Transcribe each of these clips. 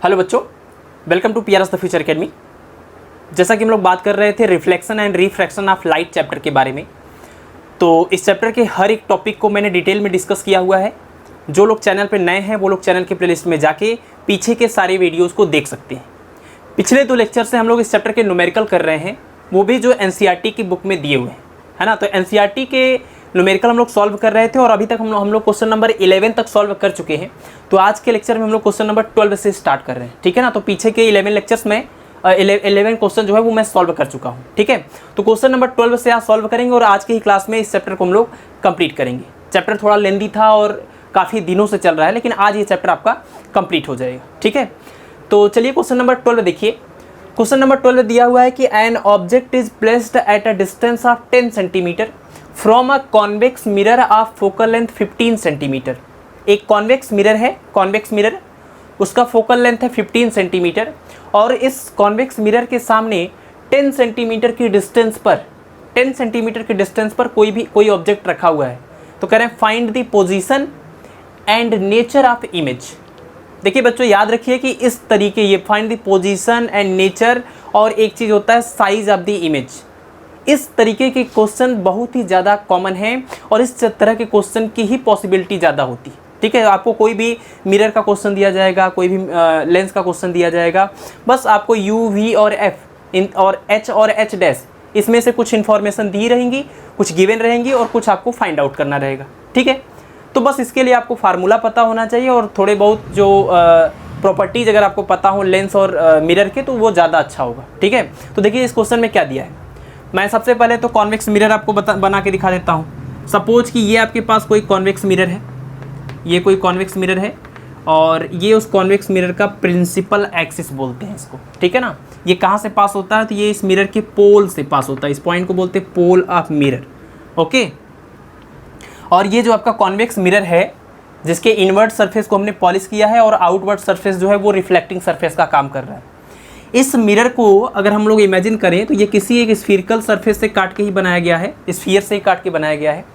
Hello बच्चों, welcome to PRS the future academy. जैसा कि हम लोग बात कर रहे थे reflection and refraction of light chapter के बारे में, तो इस चैप्टर के हर एक टॉपिक को मैंने डिटेल में डिस्कस किया हुआ है। जो लोग चैनल पर नए हैं वो लोग चैनल के प्लेलिस्ट में जाके पीछे के सारे वीडियोज़ को देख सकते हैं। पिछले 2 लेक्चर से हम लोग इस चैप्टर के न्यूमेरिकल कर रहे हैं, वो भी जो एनसीईआरटी की बुक में दिए हुए हैं, है ना। तो एनसीईआरटी के न्यूमेरिकल हम लोग सॉल्व कर रहे थे और अभी तक हम लोग क्वेश्चन नंबर 11 तक सॉल्व कर चुके हैं। तो आज के लेक्चर में हम लोग क्वेश्चन नंबर 12 से स्टार्ट कर रहे हैं, ठीक है ना। तो पीछे के 11 लेक्चर्स में 11 क्वेश्चन जो है वो मैं सॉल्व कर चुका हूँ, ठीक है। तो क्वेश्चन नंबर 12 से आज सॉल्व करेंगे और आज की ही क्लास में इस चैप्टर को हम लोग कंप्लीट करेंगे। चैप्टर थोड़ा लेंदी था और काफ़ी दिनों से चल रहा है, लेकिन आज ये चैप्टर आपका कंप्लीट हो जाएगा, ठीक है। तो चलिए क्वेश्चन नंबर 12 देखिए। क्वेश्चन नंबर 12 दिया हुआ है कि an object is placed at a distance of 10 centimetre from a convex mirror of focal length 15 centimetre. एक कॉन्वेक्स मिरर है, कॉन्वेक्स मिरर, उसका फोकल लेंथ है 15 सेंटीमीटर और इस कॉन्वेक्स मिरर के सामने 10 सेंटीमीटर की डिस्टेंस पर 10 सेंटीमीटर की डिस्टेंस पर कोई ऑब्जेक्ट रखा हुआ है। तो कह रहे हैं find the position and nature of image. देखिए बच्चों, याद रखिए कि इस तरीके ये find the position and nature और एक चीज़ होता है साइज ऑफ द इमेज। इस तरीके के क्वेश्चन बहुत ही ज़्यादा कॉमन है और इस तरह के क्वेश्चन की ही पॉसिबिलिटी ज़्यादा होती है, ठीक है। आपको कोई भी मिरर का क्वेश्चन दिया जाएगा, कोई भी लेंस का क्वेश्चन दिया जाएगा, बस आपको यू, वी और एफ और एच और एच डैश इसमें से कुछ इन्फॉर्मेशन दी रहेंगी, कुछ गिवन रहेंगी और कुछ आपको फाइंड आउट करना रहेगा, ठीक है। तो बस इसके लिए आपको फार्मूला पता होना चाहिए और थोड़े बहुत जो प्रॉपर्टीज़ अगर आपको पता हो लेंस और मिरर के, तो वो ज़्यादा अच्छा होगा, ठीक है। तो देखिए इस क्वेश्चन में क्या दिया है। मैं सबसे पहले तो कॉन्वेक्स मिरर आपको बना के दिखा देता हूँ। सपोज कि ये आपके पास कोई कॉन्वेक्स मिरर है, ये कोई कॉन्वेक्स मिरर है और ये उस कॉन्वेक्स मिरर का प्रिंसिपल एक्सिस बोलते हैं इसको, ठीक है ना। ये कहाँ से पास होता है, तो ये इस मिरर के पोल से पास होता है। इस पॉइंट को बोलते हैं पोल ऑफ मिरर, ओके। और ये जो आपका कॉन्वेक्स मिरर है, जिसके इनवर्ट सरफेस को हमने पॉलिश किया है और आउटवर्ड सरफेस जो है वो रिफ्लेक्टिंग सरफेस का काम कर रहा है। इस मिरर को अगर हम लोग इमेजिन करें तो ये किसी एक स्फीरिकल सरफेस से काट के ही बनाया गया है, स्फीयर से ही काट के बनाया गया है।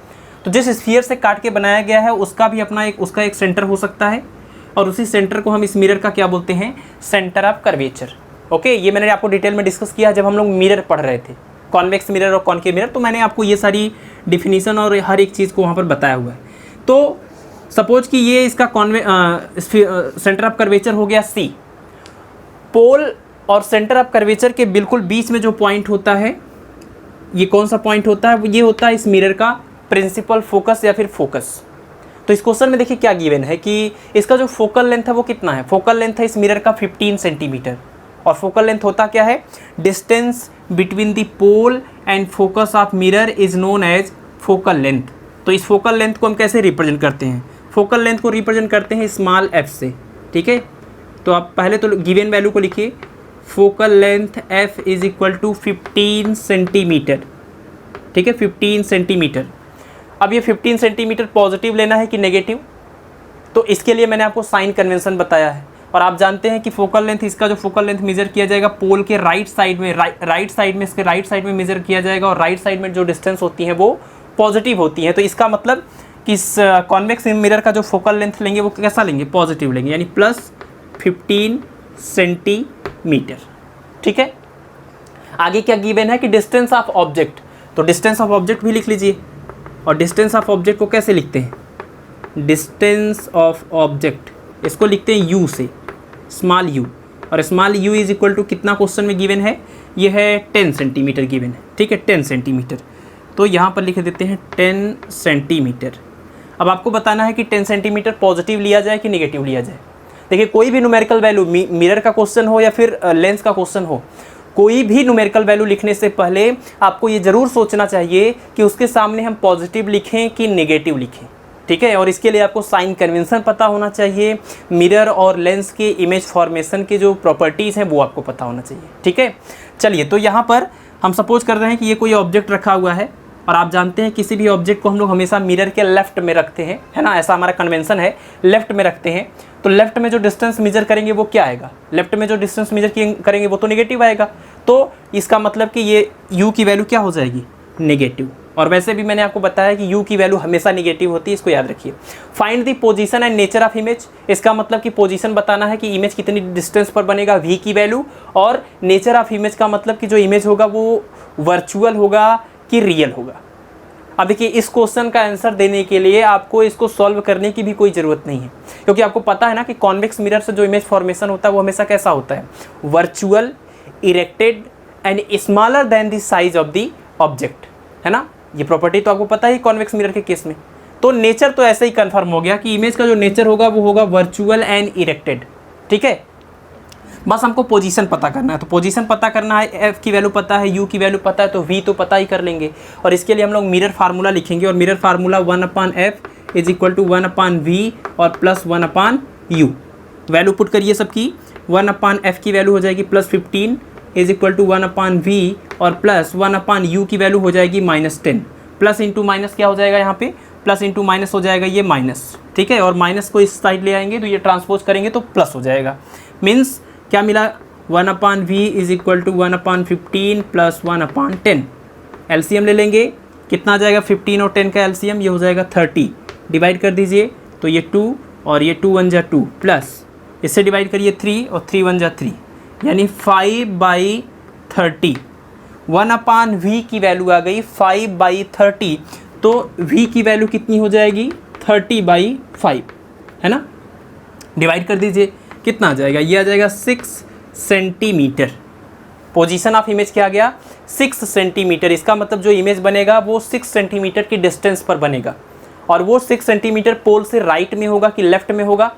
तो जिस स्फीयर से काट के बनाया गया है उसका भी अपना उसका एक सेंटर हो सकता है और उसी सेंटर को हम इस मिरर का क्या बोलते हैं, सेंटर ऑफ कर्वेचर, ओके। ये मैंने आपको डिटेल में डिस्कस किया जब हम लोग मिरर पढ़ रहे थे, कॉन्वेक्स मिरर और कॉनकेव मिरर, तो मैंने आपको ये सारी डिफिनीशन और हर एक चीज़ को वहाँ पर बताया हुआ है। तो सपोज कि ये इसका सेंटर ऑफ कर्वेचर हो गया सी। पोल और सेंटर ऑफ कर्वेचर के बिल्कुल बीच में जो पॉइंट होता है, ये कौन सा पॉइंट होता है, ये होता है इस मिरर का प्रिंसिपल फोकस या फिर फोकस। तो इस क्वेश्चन में देखिए क्या गिवन है कि इसका जो फोकल लेंथ है वो कितना है। फोकल लेंथ है इस मिरर का 15 सेंटीमीटर और फोकल लेंथ होता क्या है, distance between the pole and focus of mirror is known as focal length. तो इस फोकल लेंथ को हम कैसे रिप्रेजेंट करते हैं, फोकल लेंथ को रिप्रेजेंट करते हैं स्मॉल एफ से, ठीक है। तो आप पहले तो गिवन वैल्यू को लिखिए, focal length f is equal to 15 centimetre, ठीक है, 15 सेंटीमीटर। अब ये 15 सेंटीमीटर पॉजिटिव लेना है कि नेगेटिव, तो इसके लिए मैंने आपको साइन कन्वेंशन बताया है और आप जानते हैं कि फोकल लेंथ, इसका जो फोकल लेंथ मेजर किया जाएगा पोल के राइट साइड में, इसके राइट साइड में मेजर किया जाएगा और राइट साइड में जो डिस्टेंस होती है वो पॉजिटिव होती है। तो इसका मतलब कि इस कॉन्वेक्स मिरर का जो फोकल लेंथ लेंगे वो कैसा लेंगे, पॉजिटिव लेंगे, यानी प्लस 15 सेंटीमीटर, ठीक है। आगे क्या गिवन है कि डिस्टेंस ऑफ ऑब्जेक्ट, तो डिस्टेंस ऑफ ऑब्जेक्ट भी लिख लीजिए। और डिस्टेंस ऑफ ऑब्जेक्ट को कैसे लिखते हैं, डिस्टेंस ऑफ ऑब्जेक्ट इसको लिखते हैं u से, स्मॉल u, और small u is equal to कितना क्वेश्चन में गिवन है, ये है 10 सेंटीमीटर गिवन है, ठीक है, 10 सेंटीमीटर। तो यहाँ पर लिख देते हैं 10 सेंटीमीटर। अब आपको बताना है कि 10 सेंटीमीटर पॉजिटिव लिया जाए कि नेगेटिव लिया जाए। देखिए कोई भी न्यूमेरिकल वैल्यू, मिरर का क्वेश्चन हो या फिर लेंस का क्वेश्चन हो, कोई भी न्यूमेरिकल वैल्यू लिखने से पहले आपको ये ज़रूर सोचना चाहिए कि उसके सामने हम पॉजिटिव लिखें कि नेगेटिव लिखें, ठीक है। और इसके लिए आपको साइन कन्वेंशन पता होना चाहिए, मिरर और लेंस के इमेज फॉर्मेशन के जो प्रॉपर्टीज़ हैं वो आपको पता होना चाहिए, ठीक है। चलिए, तो यहाँ पर हम सपोज कर रहे हैं कि ये कोई ऑब्जेक्ट रखा हुआ है और आप जानते हैं किसी भी ऑब्जेक्ट को हम लोग हमेशा मिरर के लेफ्ट में रखते हैं, है ना, ऐसा हमारा कन्वेंशन है, लेफ्ट में रखते हैं। तो लेफ्ट में जो डिस्टेंस मेजर करेंगे वो क्या आएगा, लेफ्ट में जो डिस्टेंस मेजर करेंगे वो तो नेगेटिव आएगा। तो इसका मतलब कि ये u की वैल्यू क्या हो जाएगी, नेगेटिव, और वैसे भी मैंने आपको बताया कि u की वैल्यू हमेशा निगेटिव होती है, इसको याद रखिए। Find the position and nature of image, इसका मतलब कि पोजीशन बताना है कि इमेज कितनी डिस्टेंस पर बनेगा v की वैल्यू, और नेचर ऑफ इमेज का मतलब कि जो इमेज होगा वो वर्चुअल होगा कि रियल होगा। अब देखिए इस क्वेश्चन का आंसर देने के लिए आपको इसको सॉल्व करने की भी कोई ज़रूरत नहीं है, क्योंकि आपको पता है ना कि कॉन्वेक्स मिरर से जो इमेज फॉर्मेशन होता है वो हमेशा कैसा होता है, virtual, erected and smaller than the size of the object, है ना। ये प्रॉपर्टी तो आपको पता है कॉन्वेक्स मिरर के केस में। तो नेचर तो ऐसे ही कंफर्म हो गया कि इमेज का जो नेचर होगा वो होगा वर्चुअल एंड इरेक्टेड, ठीक है। बस हमको पोजीशन पता करना है, तो पोजीशन पता करना है, एफ की वैल्यू पता है, यू की वैल्यू पता है, तो वी तो पता ही कर लेंगे। और इसके लिए हम लोग मिरर फार्मूला लिखेंगे, और mirror formula 1/f is equal to 1/v और प्लस 1/u। वैल्यू पुट करिए सबकी, 1/f की वैल्यू हो जाएगी +15 इज इक्वल टू 1/v और प्लस 1/u की वैल्यू हो जाएगी -10। प्लस इंटू माइनस क्या हो जाएगा यहाँ पे, प्लस इंटू माइनस हो जाएगा ये माइनस, ठीक है। और माइनस को इस साइड ले आएंगे तो ये ट्रांसपोज करेंगे तो प्लस हो जाएगा। मीन्स क्या मिला, 1/v is equal to 1/15 plus 1/10। LCM ले लेंगे, कितना आ जाएगा 15 और 10 का एलसीएम, ये हो जाएगा 30। डिवाइड कर दीजिए तो ये 2 और ये 2 1 जा 2 प्लस इससे डिवाइड करिए 3 और 3 1 जा 3, यानी 5/30। 1/v की वैल्यू आ गई 5/30, तो v की वैल्यू कितनी हो जाएगी 30/5, है ना। डिवाइड कर दीजिए, कितना आ जाएगा, ये आ जाएगा 6 सेंटीमीटर। पोजीशन ऑफ इमेज क्या आ गया 6 सेंटीमीटर। इसका मतलब जो इमेज बनेगा वो 6 सेंटीमीटर की डिस्टेंस पर बनेगा, और वो 6 सेंटीमीटर पोल से राइट में होगा कि लेफ्ट में होगा।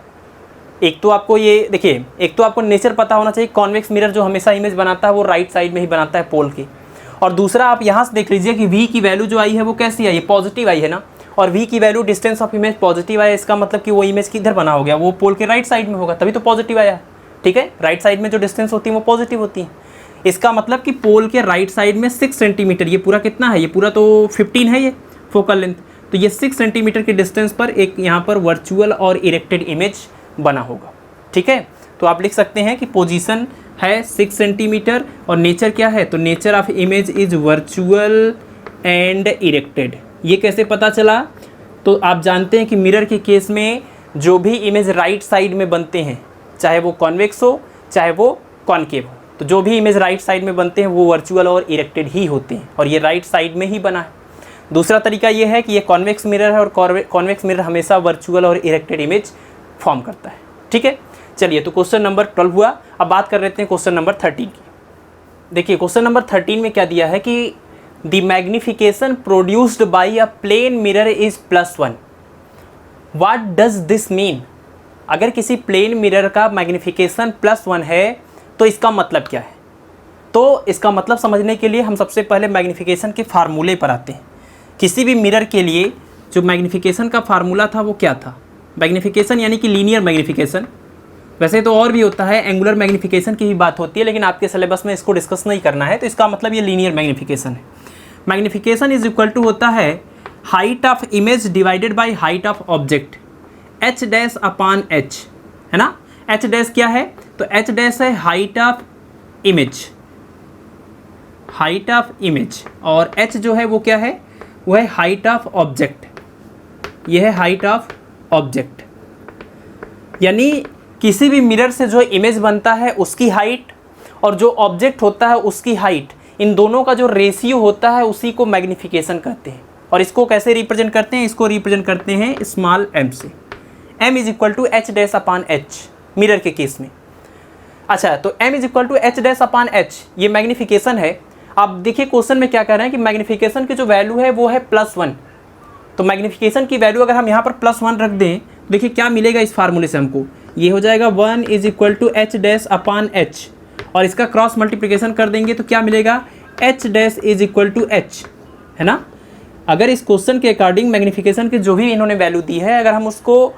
एक तो आपको ये देखिए, एक तो आपको नेचर पता होना चाहिए, कॉन्वेक्स मिरर जो हमेशा इमेज बनाता है वो राइट साइड में ही बनाता है पोल के। और दूसरा आप यहाँ से देख लीजिए कि v की वैल्यू जो आई है वो कैसी आई है, पॉजिटिव आई है ना। और v की value distance of image positive आया, इसका मतलब कि वो इमेज किधर बना हो गया, वो पोल के राइट साइड में होगा, तभी तो पॉजिटिव आया, ठीक है। राइट साइड में जो डिस्टेंस होती है वो पॉजिटिव होती है। इसका मतलब कि पोल के राइट साइड में 6 सेंटीमीटर, ये पूरा कितना है, ये पूरा तो 15 है ये फोकल लेंथ, तो ये 6 सेंटीमीटर की डिस्टेंस पर एक यहाँ पर वर्चुअल और इरेक्टेड इमेज बना होगा, ठीक है। तो आप लिख सकते हैं कि पोजीशन है 6 सेंटीमीटर और नेचर क्या है, तो nature of image is virtual and erected. ये कैसे पता चला, तो आप जानते हैं कि मिरर के केस में जो भी इमेज राइट साइड में बनते हैं, चाहे वो कॉन्वेक्स हो चाहे वो कॉनकेव हो, तो जो भी इमेज राइट साइड में बनते हैं वो वर्चुअल और इरेक्टेड ही होते हैं, और ये राइट साइड में ही बना है। दूसरा तरीका ये है कि ये कॉन्वेक्स मिरर है, और कॉन्वेक्स मिरर हमेशा वर्चुअल और इरेक्टेड इमेज फॉर्म करता है, ठीक है। चलिए, तो क्वेश्चन नंबर 12 हुआ। अब बात कर लेते हैं क्वेश्चन नंबर 13 की। देखिए क्वेश्चन नंबर 13 में क्या दिया है कि the magnification produced by a plane mirror is +1। What does this mean. अगर किसी प्लेन मिरर का मैग्निफिकेशन +1 है तो इसका मतलब क्या है। तो इसका मतलब समझने के लिए हम सबसे पहले मैग्निफिकेशन के फार्मूले पर आते हैं। किसी भी मिरर के लिए जो मैग्निफिकेशन का फार्मूला था वो क्या था, मैग्निफिकेशन यानी कि लीनियर मैग्निफिकेशन। वैसे तो और भी होता है, एंगुलर मैग्निफिकेशन की भी बात होती है, लेकिन आपके सिलेबस में इसको डिस्कस नहीं करना है, तो इसका मतलब ये लीनियर मैग्निफिकेशन है। मैग्निफिकेशन इज इक्वल टू होता है height of image divided by height of object, h'/h, है ना। h' क्या है, तो h' है height of image, height of image, और h जो है वो क्या है, वो है हाइट ऑफ ऑब्जेक्ट, ये है हाइट ऑफ ऑब्जेक्ट। यानी किसी भी मिरर से जो इमेज बनता है उसकी हाइट और जो ऑब्जेक्ट होता है उसकी हाइट, इन दोनों का जो रेशियो होता है उसी को मैग्निफिकेशन कहते हैं। और इसको कैसे रिप्रेजेंट करते हैं, इसको रिप्रेजेंट करते हैं स्मॉल m से। m is equal to h'/h mirror के केस में। अच्छा, तो m is equal to h'/h ये मैग्निफिकेशन है। आप देखिए क्वेश्चन में क्या कह रहे हैं कि मैग्निफिकेशन की जो वैल्यू है वो है +1। तो मैग्निफिकेशन की वैल्यू अगर हम यहाँ पर +1 रख दें, देखिए क्या मिलेगा इस फार्मूले से हमको, ये हो जाएगा 1 इज इक्वल टू h'/h, और इसका क्रॉस मल्टीप्लिकेशन कर देंगे तो क्या मिलेगा, h' is equal to h, है ना। अगर इस क्वेश्चन के अकॉर्डिंग मैग्निफिकेशन की जो भी इन्होंने वैल्यू दी है, अगर हम उसको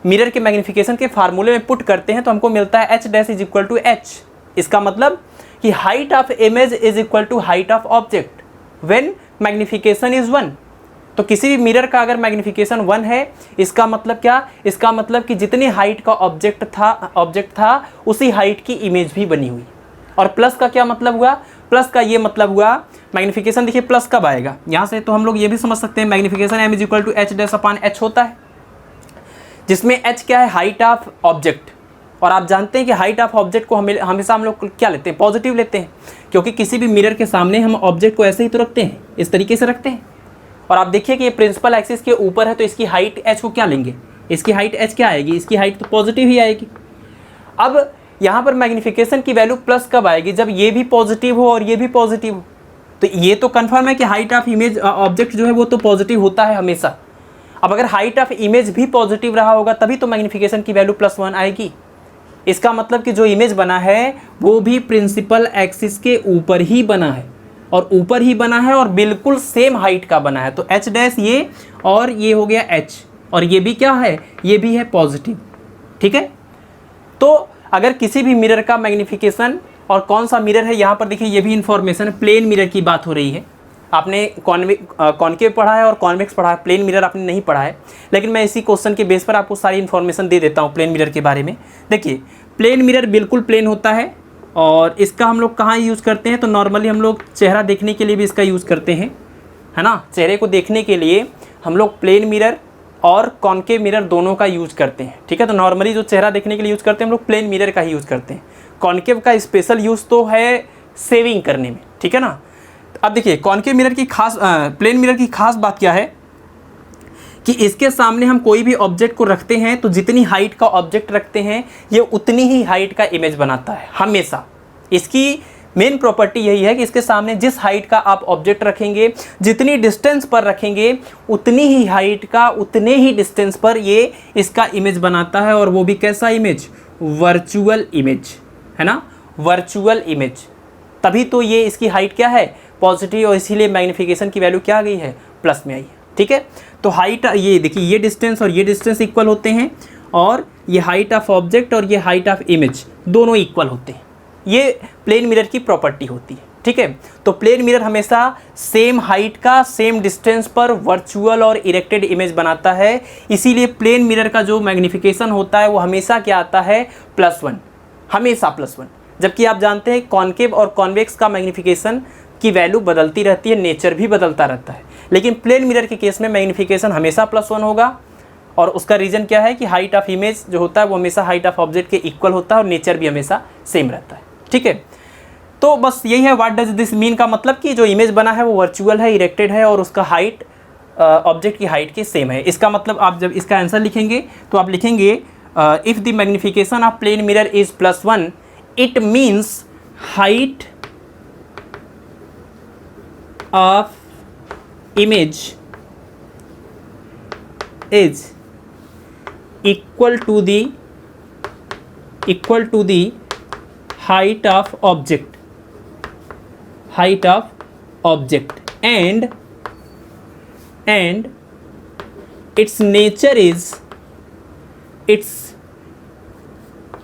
मिरर के मैग्निफिकेशन के फार्मूले में पुट करते हैं तो हमको मिलता है h' is equal to h। इसका मतलब कि height of image is equal to height of object when magnification is 1। तो किसी भी मिरर का अगर मैग्निफिकेशन 1 है, इसका मतलब क्या, इसका मतलब कि जितनी हाइट का ऑब्जेक्ट था उसी हाइट की इमेज भी बनी हुई। और प्लस का क्या मतलब हुआ, प्लस का ये मतलब हुआ मैग्नीफिकेशन, देखिए प्लस कब आएगा यहाँ से, तो हम लोग ये भी समझ सकते हैं magnification m is equal to h dash upon h होता है, जिसमें h क्या है, हाइट ऑफ ऑब्जेक्ट। और आप जानते हैं कि हाइट ऑफ ऑब्जेक्ट को हमेशा हम लोग क्या लेते हैं, पॉजिटिव लेते हैं, क्योंकि किसी भी मिरर के सामने हम ऑब्जेक्ट को ऐसे ही तो रखते हैं, इस तरीके से रखते हैं। और आप देखिए कि ये प्रिंसिपल एक्सिस के ऊपर है, तो इसकी हाइट h को क्या लेंगे, इसकी हाइट h क्या आएगी, इसकी हाइट तो पॉजिटिव ही आएगी। अब यहाँ पर मैग्नीफिकेशन की वैल्यू प्लस कब आएगी, जब ये भी पॉजिटिव हो और ये भी पॉजिटिव हो। तो ये तो कन्फर्म है कि हाइट ऑफ इमेज ऑब्जेक्ट जो है वो तो पॉजिटिव होता है हमेशा। अब अगर हाइट ऑफ इमेज भी पॉजिटिव रहा होगा तभी तो मैग्नीफिकेशन की वैल्यू +1 आएगी। इसका मतलब कि जो इमेज बना है वो भी प्रिंसिपल एक्सिस के ऊपर ही बना है, और ऊपर ही बना है और बिल्कुल सेम हाइट का बना है। तो h डैश ये और ये हो गया h, और ये भी क्या है, ये भी है पॉजिटिव। ठीक है, तो अगर किसी भी मिरर का मैग्नीफिकेशन, और कौन सा मिरर है यहाँ पर देखिए, ये भी इंफॉर्मेशन है, प्लेन मिरर की बात हो रही है। आपने कॉन्केव पढ़ा है और कॉन्वेक्स पढ़ा है, प्लेन मिरर आपने नहीं पढ़ा है, लेकिन मैं इसी क्वेश्चन के बेस पर आपको सारी इन्फॉर्मेशन दे देता हूँ प्लेन मिरर के बारे में। देखिए प्लेन मिरर बिल्कुल प्लेन होता है, और इसका हम लोग कहाँ यूज़ करते हैं, तो नॉर्मली हम लोग चेहरा देखने के लिए भी इसका यूज़ करते हैं, है ना। चेहरे को देखने के लिए हम लोग प्लेन मिरर और कॉन्केव मिरर दोनों का यूज़ करते हैं। ठीक है, तो नॉर्मली जो चेहरा देखने के लिए यूज़ करते हैं हम लोग प्लेन मिरर का ही यूज़ करते हैं। कॉन्केव का स्पेशल यूज़ तो है सेविंग करने में, ठीक है ना। अब देखिए कॉन्केव मिरर की खास, प्लेन मिरर की खास बात क्या है कि इसके सामने हम कोई भी ऑब्जेक्ट को रखते हैं तो जितनी हाइट का ऑब्जेक्ट रखते हैं ये उतनी ही हाइट का इमेज बनाता है हमेशा। इसकी मेन प्रॉपर्टी यही है कि इसके सामने जिस हाइट का आप ऑब्जेक्ट रखेंगे, जितनी डिस्टेंस पर रखेंगे, उतनी ही हाइट का उतने ही डिस्टेंस पर ये इसका इमेज बनाता है। और वो भी कैसा इमेज, वर्चुअल इमेज, है ना, वर्चुअल इमेज। तभी तो ये इसकी हाइट क्या है, पॉजिटिव, और इसीलिए मैग्नीफिकेशन की वैल्यू क्या आ गई है, प्लस में आई है। ठीक है, तो हाइट, ये देखिए ये डिस्टेंस और ये डिस्टेंस इक्वल होते हैं, और ये हाइट ऑफ ऑब्जेक्ट और ये हाइट ऑफ इमेज दोनों इक्वल होते हैं। ये प्लेन मिरर की प्रॉपर्टी होती है। ठीक है, तो प्लेन मिरर हमेशा सेम हाइट का सेम डिस्टेंस पर वर्चुअल और इरेक्टेड इमेज बनाता है। इसीलिए प्लेन मिरर का जो मैग्नीफिकेशन होता है वो हमेशा क्या आता है, +1, हमेशा +1। जबकि आप जानते हैं कॉन्केव और कॉन्वेक्स का मैग्नीफिकेशन की वैल्यू बदलती रहती है, नेचर भी बदलता रहता है, लेकिन प्लेन मिरर के केस में मैग्नीफिकेशन हमेशा +1 होगा। और उसका रीज़न क्या है कि हाइट ऑफ इमेज जो होता है वो हमेशा हाइट ऑफ ऑब्जेक्ट के इक्वल होता है, और नेचर भी हमेशा सेम रहता है। ठीक है, तो बस यही है व्हाट डज दिस मीन का मतलब कि जो इमेज बना है वो वर्चुअल है, इरेक्टेड है, और उसका हाइट ऑब्जेक्ट की हाइट के सेम है। इसका मतलब आप जब इसका आंसर लिखेंगे तो आप लिखेंगे if the magnification of plane mirror is +1 it means height of image is equal to the height of object and its nature is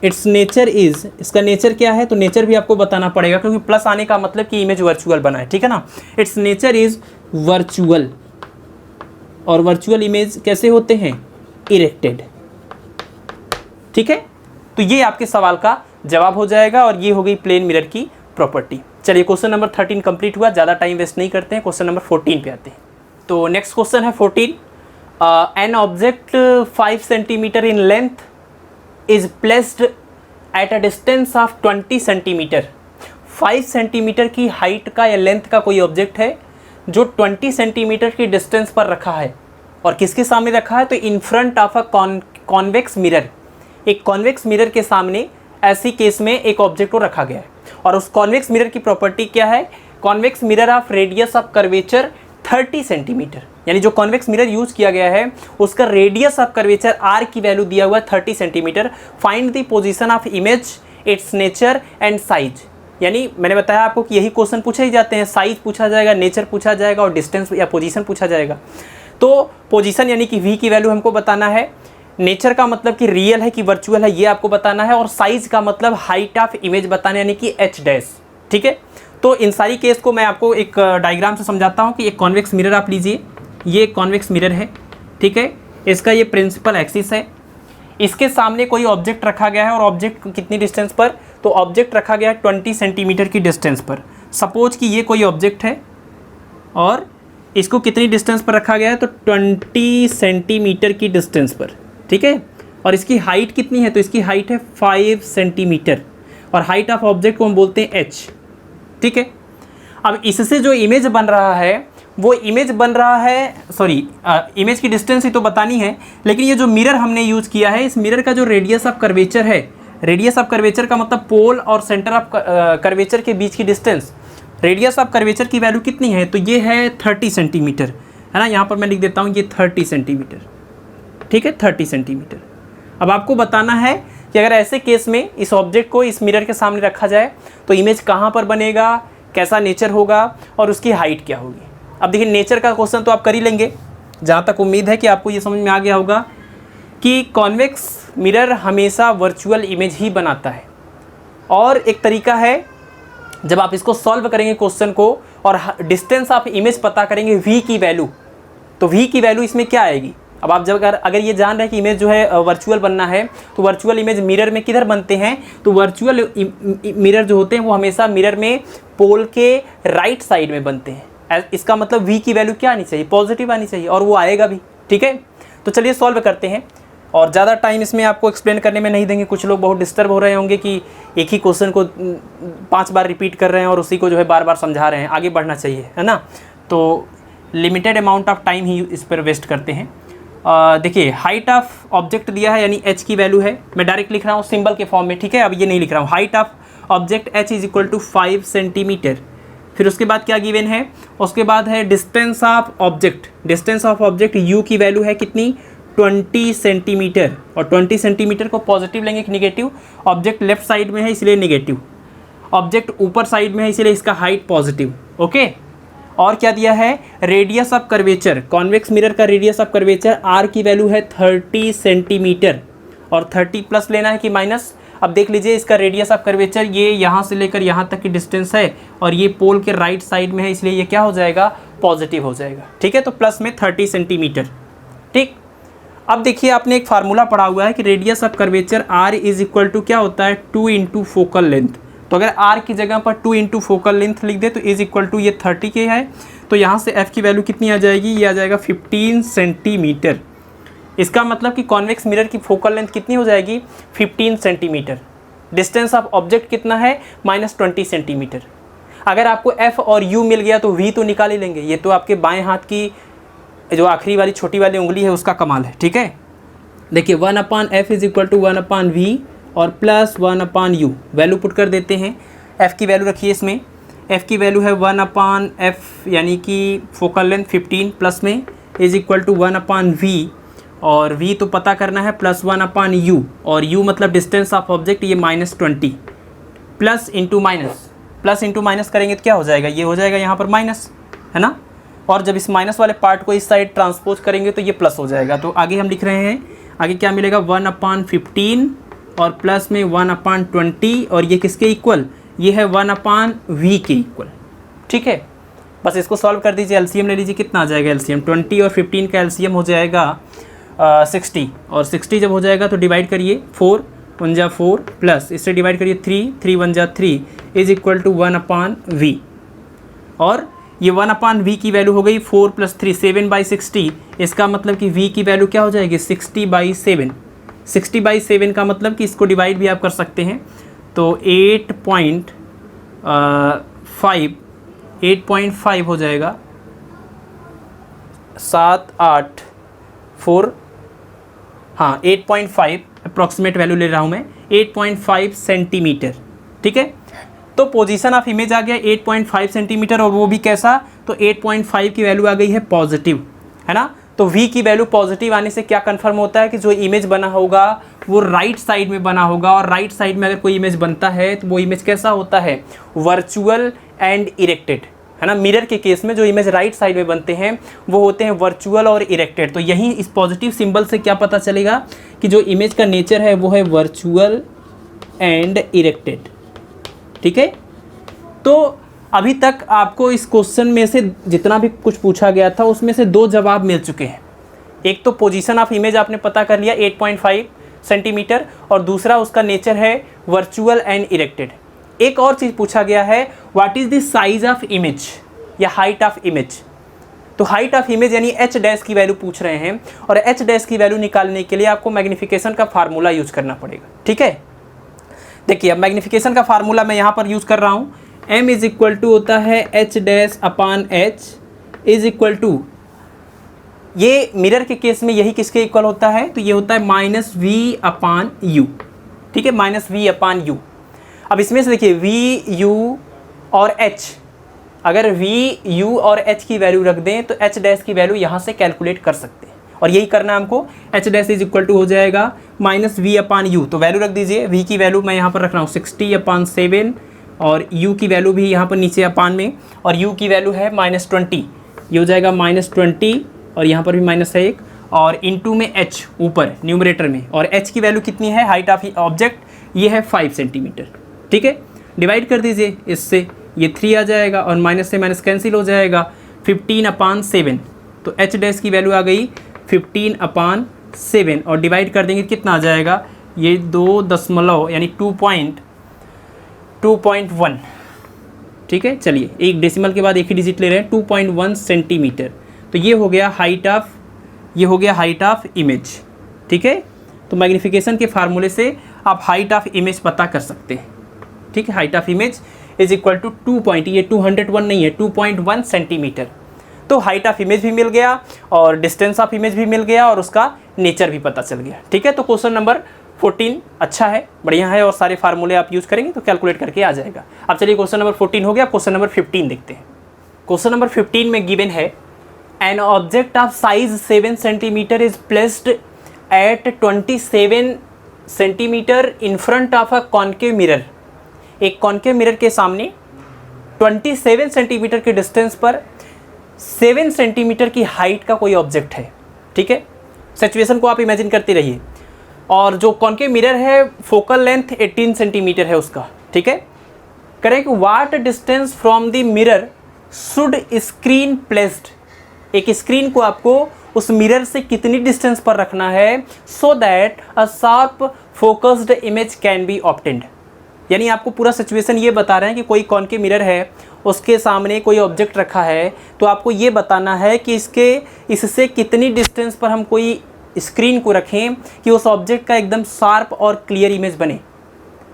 इसका नेचर क्या है, तो नेचर भी आपको बताना पड़ेगा, क्योंकि प्लस आने का मतलब कि इमेज वर्चुअल बना है। ठीक है ना, इट्स नेचर इज वर्चुअल, और वर्चुअल इमेज कैसे होते हैं, इरेक्टेड। ठीक है, तो ये आपके सवाल का जवाब हो जाएगा, और ये हो गई प्लेन मिरर की प्रॉपर्टी। चलिए क्वेश्चन नंबर 13 कंप्लीट हुआ, ज़्यादा टाइम वेस्ट नहीं करते हैं, क्वेश्चन नंबर 14 पे आते हैं। तो नेक्स्ट क्वेश्चन है 14, an object 5 centimetre in length is placed at a distance of 20 centimetre. 5 centimetre की हाइट का या लेंथ का कोई ऑब्जेक्ट है जो 20 सेंटीमीटर की डिस्टेंस पर रखा है, और किसके सामने रखा है, तो in front of a convex mirror. एक कॉन्वेक्स मिरर के सामने ऐसी केस में एक ऑब्जेक्ट को रखा गया है, और उस कॉन्वेक्स मिरर की प्रॉपर्टी क्या है, convex mirror of radius of curvature 30 centimetre. यानी जो कॉन्वेक्स मिरर यूज किया गया है उसका रेडियस ऑफ कर्वेचर आर की वैल्यू दिया हुआ है 30 centimetre. Find the position of image, it's nature and size. यानी मैंने बताया आपको कि यही क्वेश्चन पूछे ही जाते हैं, साइज पूछा जाएगा, नेचर पूछा जाएगा, और डिस्टेंस या पोजीशन पूछा जाएगा। तो पोजीशन यानी कि v की वैल्यू हमको बताना है, नेचर का मतलब कि रियल है कि वर्चुअल है ये आपको बताना है, और साइज का मतलब हाइट ऑफ इमेज बताना यानी कि h डैश। ठीक है, तो इन सारी केस को मैं आपको एक डायग्राम से समझाता हूँ कि एक कॉन्वेक्स मिरर आप लीजिए, ये एक कॉन्वेक्स मिरर है। ठीक है, इसका ये प्रिंसिपल एक्सिस है, इसके सामने कोई ऑब्जेक्ट रखा गया है, और ऑब्जेक्ट कितनी डिस्टेंस पर, तो ऑब्जेक्ट रखा गया है 20 सेंटीमीटर की डिस्टेंस पर। सपोज कि ये कोई ऑब्जेक्ट है और इसको कितनी डिस्टेंस पर रखा गया है, तो 20 सेंटीमीटर की डिस्टेंस पर, ठीक है। और इसकी हाइट कितनी है, तो इसकी हाइट है 5 सेंटीमीटर और हाइट ऑफ ऑब्जेक्ट को हम बोलते हैं h, ठीक है। अब इससे जो इमेज बन रहा है वो इमेज बन रहा है, सॉरी इमेज की डिस्टेंस ही तो बतानी है, लेकिन ये जो मिरर हमने यूज़ किया है, इस मिरर का जो रेडियस ऑफ कर्वेचर है, रेडियस ऑफ कर्वेचर का मतलब पोल और सेंटर ऑफ कर्वेचर के बीच की डिस्टेंस, रेडियस ऑफ कर्वेचर की वैल्यू कितनी है, तो ये है 30 सेंटीमीटर, है ना। यहाँ पर मैं लिख देता हूँ ये 30 सेंटीमीटर, ठीक है, 30 सेंटीमीटर। अब आपको बताना है कि अगर ऐसे केस में इस ऑब्जेक्ट को इस मिरर के सामने रखा जाए तो इमेज कहाँ पर बनेगा, कैसा नेचर होगा और उसकी हाइट क्या होगी। अब देखिए नेचर का क्वेश्चन तो आप कर ही लेंगे, जहाँ तक उम्मीद है कि आपको ये समझ में आ गया होगा कि कॉन्वेक्स मिरर हमेशा वर्चुअल इमेज ही बनाता है। और एक तरीका है, जब आप इसको सॉल्व करेंगे क्वेश्चन को और डिस्टेंस ऑफ इमेज पता करेंगे v की वैल्यू, तो v की वैल्यू इसमें क्या आएगी। अब आप जब अगर ये जान रहे हैं कि इमेज जो है वर्चुअल बनना है, तो वर्चुअल इमेज मिरर में किधर बनते हैं, तो वर्चुअल मिरर जो होते हैं वो हमेशा मिरर में पोल के राइट साइड में बनते हैं। इसका मतलब v की वैल्यू क्या आनी चाहिए, पॉजिटिव आनी चाहिए, और वो आएगा भी, ठीक है। तो चलिए सॉल्व करते हैं, और ज़्यादा टाइम इसमें आपको एक्सप्लेन करने में नहीं देंगे। कुछ लोग बहुत डिस्टर्ब हो रहे होंगे कि एक ही क्वेश्चन को 5 बार रिपीट कर रहे हैं और उसी को जो है बार बार समझा रहे हैं, आगे बढ़ना चाहिए, है ना। तो लिमिटेड अमाउंट ऑफ टाइम ही इस पर वेस्ट करते हैं। देखिए हाइट ऑफ ऑब्जेक्ट दिया है, यानी h की वैल्यू है, मैं डायरेक्ट लिख रहा हूँ सिंबल के फॉर्म में, ठीक है। अब ये नहीं लिख रहा हूँ, height of object h is equal to 5 centimetre. फिर उसके बाद क्या गिवन है, उसके बाद है distance of object, distance of object u की वैल्यू है कितनी, 20 सेंटीमीटर। और 20 सेंटीमीटर को पॉजिटिव लेंगे कि निगेटिव, ऑब्जेक्ट लेफ्ट साइड में है इसलिए निगेटिव, ऑब्जेक्ट ऊपर साइड में है इसलिए इसका हाइट पॉजिटिव, ओके। और क्या दिया है, radius of curvature, convex mirror का रेडियस ऑफ कर्वेचर r की वैल्यू है 30 सेंटीमीटर, और 30 प्लस लेना है कि माइनस। अब देख लीजिए इसका रेडियस ऑफ कर्वेचर ये यहाँ से लेकर यहाँ तक की डिस्टेंस है और ये पोल के राइट साइड में है, इसलिए ये क्या हो जाएगा, पॉजिटिव हो जाएगा, ठीक है। तो प्लस में 30 सेंटीमीटर, ठीक। अब देखिए आपने एक फार्मूला पढ़ा हुआ है कि radius of curvature r is equal to क्या होता है, 2 इंटू फोकल लेंथ। तो अगर r की जगह पर 2 इंटू फोकल लेंथ लिख दे तो इज इक्वल टू ये 30 के है, तो यहाँ से f की वैल्यू कितनी आ जाएगी, ये आ जाएगा 15 सेंटीमीटर। इसका मतलब कि कॉन्वेक्स मिरर की फोकल लेंथ कितनी हो जाएगी, 15 सेंटीमीटर। डिस्टेंस ऑफ ऑब्जेक्ट कितना है, -20 सेंटीमीटर। अगर आपको f और u मिल गया तो v तो निकाल ही लेंगे, ये तो आपके बाएं हाथ की जो आखिरी वाली छोटी वाली उंगली है उसका कमाल है, ठीक है। देखिए 1/f is equal to 1/v और प्लस 1/u, वैल्यू पुट कर देते हैं। f की वैल्यू रखिए इसमें, f की वैल्यू है 1/f यानी कि फोकल लेंथ 15 प्लस में इज इक्वल टू 1/v, और v तो पता करना है, प्लस 1/u, और u मतलब डिस्टेंस ऑफ ऑब्जेक्ट, ये -20, plus into minus, plus into minus करेंगे तो क्या हो जाएगा, ये हो जाएगा यहाँ पर माइनस, है ना। और जब इस माइनस वाले पार्ट को इस साइड ट्रांसपोज करेंगे तो ये प्लस हो जाएगा। तो आगे हम लिख रहे हैं, आगे क्या मिलेगा, 1/15 और प्लस में 1/20, और ये किसके इक्वल, ये है 1/v के इक्वल, ठीक है। बस इसको सॉल्व कर दीजिए, एलसीएम ले लीजिए, कितना आ जाएगा एलसीएम, 20 और 15 का एलसीएम हो जाएगा 60, और 60 जब हो जाएगा तो डिवाइड करिए, 4 1 जा 4 प्लस इससे डिवाइड करिए 3 1 जा 3 इज इक्वल टू 1/v, और ये 1/v की वैल्यू हो गई 4 + 3 7/60। इसका मतलब कि v की वैल्यू क्या हो जाएगी, 60/7। 60/7 का मतलब कि इसको डिवाइड भी आप कर सकते हैं, तो 8.5 हो जाएगा, 7 8 4, हाँ 8.5 अप्रॉक्सीमेट वैल्यू ले रहा हूँ मैं, 8.5 सेंटीमीटर, ठीक है। तो पोजीशन ऑफ इमेज आ गया 8.5 सेंटीमीटर, और वो भी कैसा, तो 8.5 की वैल्यू आ गई है पॉजिटिव, है ना। तो v की वैल्यू पॉजिटिव आने से क्या कंफर्म होता है कि जो इमेज बना होगा वो राइट साइड में बना होगा, और राइट साइड में अगर कोई इमेज बनता है तो वो इमेज कैसा होता है, वर्चुअल एंड इरेक्टेड, है ना। मिरर के केस में जो इमेज राइट साइड में बनते हैं वो होते हैं वर्चुअल और इरेक्टेड। तो यहीं इस पॉजिटिव सिंबल से क्या पता चलेगा कि जो इमेज का नेचर है वो है वर्चुअल एंड इरेक्टेड, ठीक है। तो अभी तक आपको इस क्वेश्चन में से जितना भी कुछ पूछा गया था उसमें से 2 जवाब मिल चुके हैं। एक तो पोजीशन ऑफ इमेज आपने पता कर लिया 8.5 सेंटीमीटर, और दूसरा उसका नेचर है वर्चुअल एंड इरेक्टेड। एक और चीज़ पूछा गया है, what is the size of image या हाइट ऑफ इमेज। तो हाइट ऑफ इमेज यानी एच डैश की वैल्यू पूछ रहे हैं, और एच डैश की वैल्यू निकालने के लिए आपको मैग्नीफिकेशन का फार्मूला यूज करना पड़ेगा। ठीक है, देखिए अब मैग्नीफिकेशन का फार्मूला मैं यहाँ पर यूज़ कर रहा हूँ। m इज इक्वल टू होता है h dash upon h is equal to, ये मिरर के केस में यही किसके इक्वल होता है, तो ये होता है माइनस वी अपान यू। ठीक है, माइनस वी अपान यू। अब इसमें से देखिए वी यू और एच, अगर वी यू और एच की वैल्यू रख दें तो एच डैश की वैल्यू यहाँ से कैलकुलेट कर सकते हैं, और यही करना है हमको। H dash is equal to हो जाएगा माइनस वी अपान यू, तो वैल्यू रख दीजिए। वी की वैल्यू मैं यहाँ पर रख रहा हूँ 60/7, और यू की वैल्यू भी यहाँ पर नीचे अपान में, और यू की वैल्यू है -20, ये हो जाएगा -20, और यहाँ पर भी माइनस है 1, और इनटू में एच ऊपर न्यूमरेटर में, और एच की वैल्यू कितनी है, हाइट ऑफ ऑब्जेक्ट ये है 5 सेंटीमीटर। ठीक है, डिवाइड कर दीजिए इससे, ये 3 आ जाएगा, और माइनस से माइनस कैंसिल हो जाएगा, 15/7, तो एच डैश की वैल्यू आ गई 15/7, और डिवाइड कर देंगे कितना आ जाएगा, ये 2 दशमलव यानी 2.1। ठीक है, चलिए एक डेसिमल के बाद एक ही डिजिट ले रहे हैं, 2.1 सेंटीमीटर। तो ये हो गया हाइट ऑफ इमेज। ठीक है, तो मैग्नीफिकेशन के फार्मूले से आप हाइट ऑफ इमेज पता कर सकते हैं। ठीक है, height of image is equal to 201 नहीं है, 2.1 सेंटीमीटर। तो हाइट ऑफ इमेज भी मिल गया, और डिस्टेंस ऑफ इमेज भी मिल गया, और उसका नेचर भी पता चल गया। ठीक है, तो क्वेश्चन नंबर 14 अच्छा है, बढ़िया है, और सारे फार्मूले आप यूज़ करेंगे तो कैलकुलेट करके आ जाएगा। अब चलिए क्वेश्चन नंबर 14 हो गया, क्वेश्चन नंबर 15 देखते हैं। क्वेश्चन नंबर 15 में गिवन है, an object of size 7 centimetre is placed at 27 centimetre in front of a concave mirror. एक कॉन्केव मिरर के सामने 27 सेंटीमीटर के डिस्टेंस पर 7 सेंटीमीटर की हाइट का कोई ऑब्जेक्ट है। ठीक है, सिचुएशन को आप इमेजिन करते रहिए, और जो कॉन्केव मिरर है फोकल लेंथ 18 सेंटीमीटर है उसका। ठीक है, करें कि what distance from the mirror should screen placed, एक स्क्रीन को आपको उस मिरर से कितनी डिस्टेंस पर रखना है, so that a sharp focused image can be obtained. यानी आपको पूरा सिचुएशन ये बता रहे हैं कि कोई कॉन्केव मिरर है, उसके सामने कोई ऑब्जेक्ट रखा है, तो आपको ये बताना है कि इससे कितनी डिस्टेंस पर हम कोई स्क्रीन को रखें कि उस ऑब्जेक्ट का एकदम शार्प और क्लियर इमेज बने।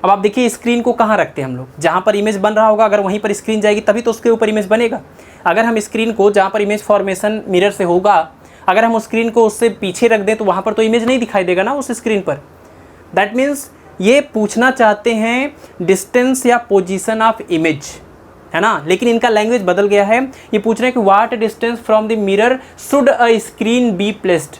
अब आप देखिए स्क्रीन को कहाँ रखते हैं हम लोग, जहाँ पर इमेज बन रहा होगा, अगर वहीं पर स्क्रीन जाएगी तभी तो उसके ऊपर इमेज बनेगा। अगर हम स्क्रीन को जहाँ पर इमेज फॉर्मेशन मिरर से होगा, अगर हम उस स्क्रीन को उससे पीछे रख दें तो वहाँ पर तो इमेज नहीं दिखाई देगा ना उस स्क्रीन पर। दैट मीन्स ये पूछना चाहते हैं डिस्टेंस या पोजीशन ऑफ इमेज, है ना, लेकिन इनका लैंग्वेज बदल गया है। ये पूछ रहे हैं कि what distance from the mirror should a screen be placed,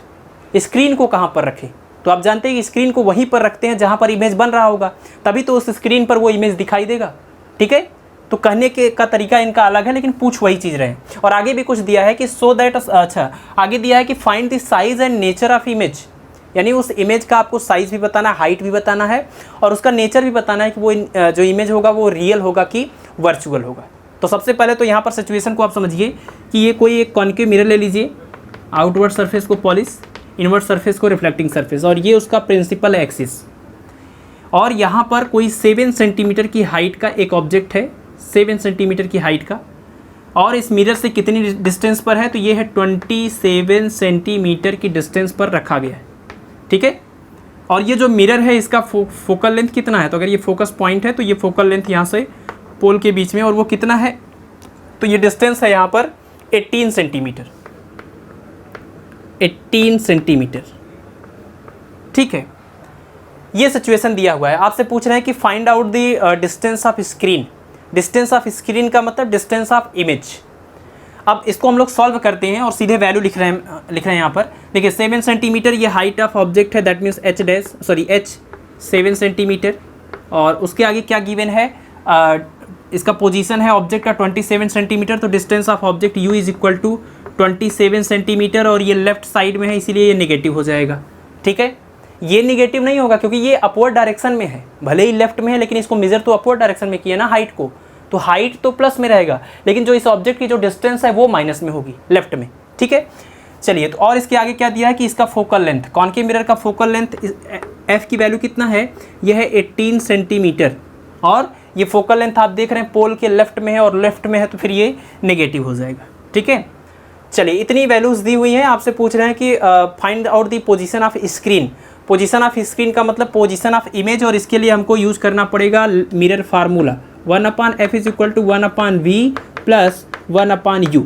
screen को कहाँ पर रखें। तो आप जानते हैं कि स्क्रीन को वहीं पर रखते हैं जहाँ पर इमेज बन रहा होगा, तभी तो उस स्क्रीन पर वो इमेज दिखाई देगा। ठीक है, तो कहने के का तरीका इनका अलग है, लेकिन पूछ वही चीज़ रहे। और आगे भी कुछ दिया है कि सो दैट, अच्छा आगे दिया है कि find the size and nature of image, यानी उस इमेज का आपको साइज़ भी बताना है, हाइट भी बताना है, और उसका नेचर भी बताना है कि वो जो इमेज होगा वो रियल होगा कि वर्चुअल होगा। तो सबसे पहले तो यहाँ पर सिचुएशन को आप समझिए कि ये कोई एक कॉन्केव मिरर ले लीजिए, आउटवर्ड सरफेस को पॉलिश, इनवर्ड सरफेस को रिफ्लेक्टिंग सरफेस, और ये उसका प्रिंसिपल एक्सिस, और यहाँ पर कोई 7 सेंटीमीटर की हाइट का एक ऑब्जेक्ट है, 7 सेंटीमीटर की हाइट का, और इस मिरर से कितनी डिस्टेंस पर है, तो ये है 27 सेंटीमीटर की डिस्टेंस पर रखा गया है। ठीक है, और ये जो मिरर है इसका फोकल लेंथ कितना है, तो अगर ये फोकस पॉइंट है तो ये फोकल लेंथ यहाँ से पोल के बीच में, और वो कितना है, तो ये डिस्टेंस है यहाँ पर 18 सेंटीमीटर, 18 सेंटीमीटर। ठीक है, ये सिचुएशन दिया हुआ है। आपसे पूछ रहे हैं कि find out the distance of screen. Distance of screen का मतलब डिस्टेंस ऑफ इमेज। अब इसको हम लोग सॉल्व करते हैं और सीधे वैल्यू लिख रहे हैं यहाँ पर। देखिए 7 सेंटीमीटर ये हाइट ऑफ ऑब्जेक्ट है, दैट मीन्स एच 7 सेंटीमीटर, और उसके आगे क्या गिवन है, इसका पोजीशन है ऑब्जेक्ट का 27 सेंटीमीटर, तो distance of object u is equal to 27 centimetre, और ये लेफ्ट साइड में है इसीलिए ये नेगेटिव हो जाएगा। ठीक है, ये नेगेटिव नहीं होगा क्योंकि ये अपवर्ड डायरेक्शन में है, भले ही लेफ्ट में है लेकिन इसको मेजर तो अपवर्ड डायरेक्शन में किया ना हाइट को, तो हाइट तो प्लस में रहेगा, लेकिन जो इस ऑब्जेक्ट की जो डिस्टेंस है वो माइनस में होगी, लेफ्ट में। ठीक है, चलिए तो और इसके आगे क्या दिया है कि इसका फोकल लेंथ, कॉन्केव मिरर का फोकल लेंथ f की वैल्यू कितना है, यह है 18 सेंटीमीटर, और ये फोकल लेंथ आप देख रहे हैं पोल के लेफ्ट में है और लेफ्ट में है, तो फिर ये नेगेटिव हो जाएगा। ठीक है, चलिए इतनी वैल्यूज़ दी हुई हैं, आपसे पूछ रहे हैं कि find out the position of screen. Position of screen का मतलब पोजीशन ऑफ इमेज, और इसके लिए हमको यूज़ करना पड़ेगा mirror formula 1/f is equal to 1/v plus 1/u।